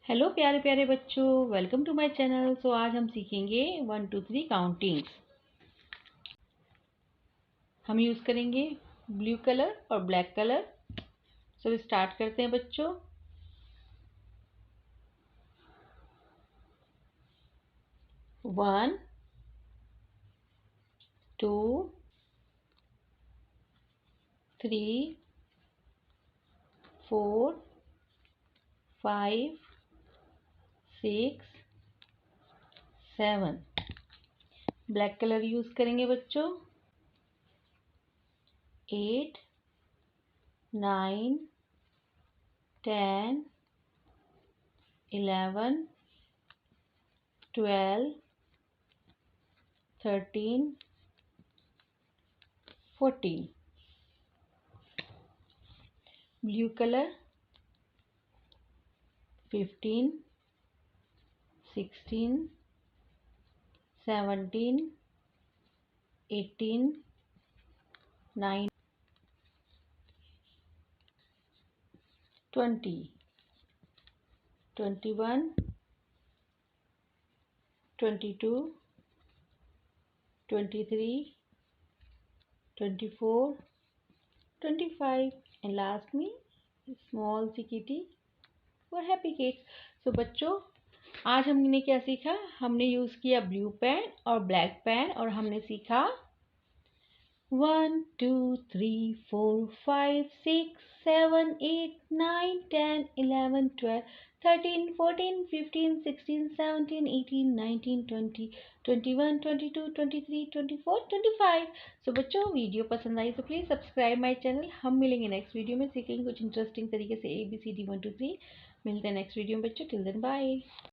Hello प्यारे प्यारे बच्चों, वेलकम टू माय चैनल। सो आज हम सीखेंगे 1 2 3 काउंटिंग्स। हम यूज़ करेंगे ब्लू कलर और ब्लैक कलर। सो स्टार्ट करते हैं बच्चों। 1 2 3 4 5 6 7। ब्लैक कलर यूज़ करेंगे बच्चों। 8 9 10 11 12 13 14। ब्लू कलर 15 16 17 18 19 20 21 22 23 24 25 and last में स्मॉल सी किटी और हैप्पी किड्स। सो बच्चों, आज हमने क्या सीखा? हमने यूज़ किया ब्लू पेन और ब्लैक पेन और हमने सीखा 1 2 3 4 5 6 7 8 9 10 11 12 13 14 15 16 17 18 19 20 21 22 23 24 25। सो बच्चों, वीडियो पसंद आई तो प्लीज़ सब्सक्राइब माय चैनल। हम मिलेंगे नेक्स्ट वीडियो में, सीखेंगे कुछ इंटरेस्टिंग तरीके से ABCD 1 2 3। मिलते हैं नेक्स्ट वीडियो में बच्चों। Till then bye.